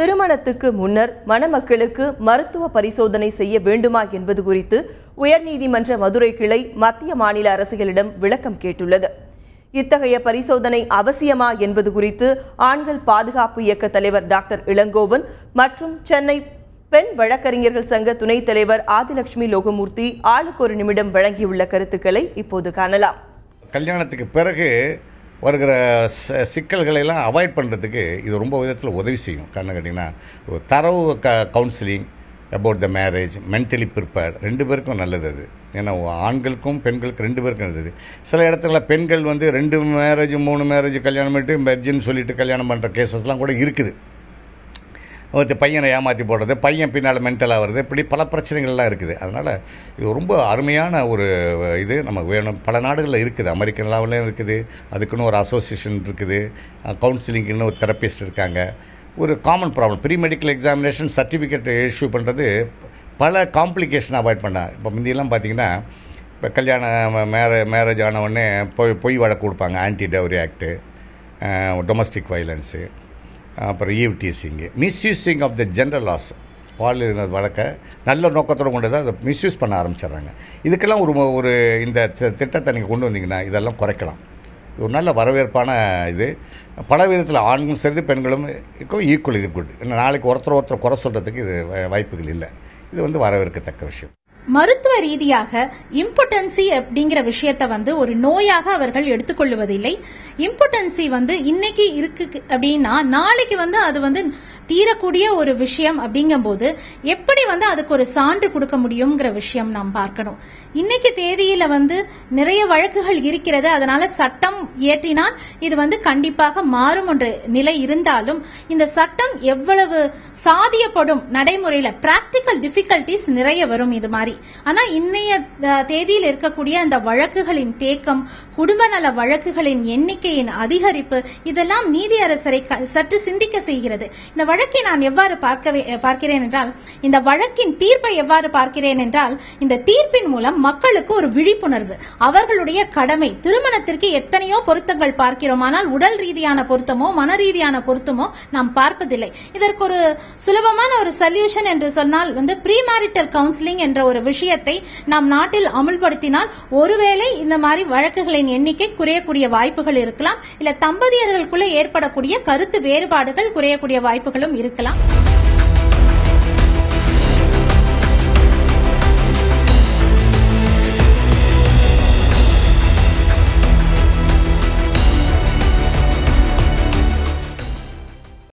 திருமணத்துக்கு முன்னர் மணமக்களுக்கு மருத்துவ பரிசோதனை செய்ய வேண்டுமா என்பது குறித்து உயர்நீதிமன்ற மதுரை கிளை மத்திய மாநில அரசுகளிடம் விளக்கம் கேட்டுள்ளது. இத்தகைய பரிசோதனை அவசியமா என்பது குறித்து ஆண்கள் பாதுகாப்பு இயக்க தலைவர் டாக்டர் இளங்கோவன் மற்றும் சென்னை பெண் வழக்கறிஞர்கள் சங்க துணைத் தலைவர் ஆதிலட்சுமி லோகமூர்த்தி ஆளுக்கு ஒரு நிமிடம் வழங்கியுள்ள கருத்துக்களை இப்போது காணலாம். கல்யாணத்துக்கு பிறகு வருகிற சிக்கல்களை எல்லாம் அவாய்ட் பண்ணுறதுக்கு இது ரொம்ப விதத்தில் உதவி செய்யும். காரணம் கேட்டிங்கன்னா தரவு counselling about the marriage, mentally prepared, ரெண்டு பேருக்கும் நல்லது அது. ஏன்னா ஆண்களுக்கும் பெண்களுக்கும் ரெண்டு பேருக்கும் நல்லது. சில இடத்துல பெண்கள் 2 மேரேஜ் 3 மேரேஜ் கல்யாணம் பண்ணிட்டு மெர்ஜின்னு சொல்லிட்டு கல்யாணம் பண்ணுற கேசஸ்லாம் கூட இருக்குது. பையனை ஏமாற்றி போடுறது, பையன் பின்னால் மென்டலாக வருது, இப்படி பல பிரச்சனைகள்லாம் இருக்குது. அதனால் இது ரொம்ப அருமையான ஒரு இது நமக்கு வேணும். பல நாடுகளில் இருக்குது, அமெரிக்கன் லெவலையும் இருக்குது, அதுக்குன்னு ஒரு அசோசியேஷன் இருக்குது, கவுன்சிலிங்க்குன்னு ஒரு தெரப்பிஸ்ட் இருக்காங்க. ஒரு common problem free medical examination certificate issue பண்ணுறது பல காம்ப்ளிகேஷன் அவாய்ட் பண்ணால். இப்போ முந்தியெல்லாம் பார்த்திங்கன்னா இப்போ கல்யாணம் மேரேஜ் ஆன உடனே பொய் வழக்கு கொடுப்பாங்க, anti dowry act, domestic violence, அப்புறம் eve teasing, misusing of the general laws, பாலியல் வழக்கை நல்ல நோக்கத்தோடு கொண்டு தான் அதை மிஸ்யூஸ் பண்ண ஆரம்பிச்சிடுறாங்க. இதுக்கெல்லாம் ஒரு இந்த திட்டத்தை நீங்கள் கொண்டு வந்தீங்கன்னா இதெல்லாம் குறைக்கலாம். இது ஒரு நல்ல வரவேற்பான இது. பல விதத்தில் ஆண்களும் சரி பெண்களும் ஈக்குவல் இது குட். நாளைக்கு ஒருத்தர் குறை சொல்கிறதுக்கு இது வாய்ப்புகள் இல்லை. இது வரவேற்கத்தக்க விஷயம். மருத்துவ ரீதியாக இம்பார்ட்டன்சி அப்படிங்கிற விஷயத்தை ஒரு நோயாக அவர்கள் எடுத்துக்கொள்வதில்லை. இம்பார்ட்டன்சி இன்னைக்கு இருக்கு அப்படின்னா நாளைக்கு அது தீரக்கூடிய ஒரு விஷயம் அப்படிங்கும்போது எப்படி அதுக்கு ஒரு சான்று கொடுக்க முடியுங்கிற விஷயம் நாம் பார்க்கணும். இன்னைக்கு தேதியில நிறைய வழக்குகள் இருக்கிறது. அதனால சட்டம் இயற்றினால் இது கண்டிப்பாக மாறும் என்ற நிலை இருந்தாலும் இந்த சட்டம் எவ்வளவு சாத்தியப்படும் நடைமுறையில பிராக்டிக்கல் டிஃபிகல்டிஸ் நிறைய வரும் இது மாதிரி. ஆனா இன்னைய தேதியில் இருக்கக்கூடிய அந்த வழக்குகளின் தேக்கம், குடும்ப நல வழக்குகளின் எண்ணிக்கையின் அதிகரிப்பு இதெல்லாம் நீதியரசரை சற்று சிந்திக்க செய்கிறது. இந்த வழக்கை நான் எவ்வாறு பார்க்கிறேன் என்றால், இந்த வழக்கின் தீர்ப்பை எவ்வாறு பார்க்கிறேன் என்றால், இந்த தீர்ப்பின் மூலம் மக்களுக்கு ஒரு விழிப்புணர்வு, அவர்களுடைய கடமை. திருமணத்திற்கு எத்தனையோ பொருத்தங்கள் பார்க்கிறோம், ஆனால் உடல் ரீதியான பொருத்தமோ மன ரீதியான பொருத்தமோ நாம் பார்ப்பதில்லை. இதற்கு ஒரு சுலபமான ஒரு சொல்யூஷன் என்று சொன்னால் ப்ரீ மேரிட்டல் கவுன்சிலிங் என்ற ஒரு விஷயத்தை நாம் நாட்டில் அமுல்படுத்தினால் ஒருவேளை இந்த மாதிரி வழக்குகளின் எண்ணிக்கை குறையக்கூடிய வாய்ப்புகள் இருக்கலாம். இல்ல தம்பதியர்களுக்குள்ள ஏற்படக்கூடிய கருத்து வேறுபாடுகள் குறையக்கூடிய வாய்ப்புகளும் இருக்கலாம்.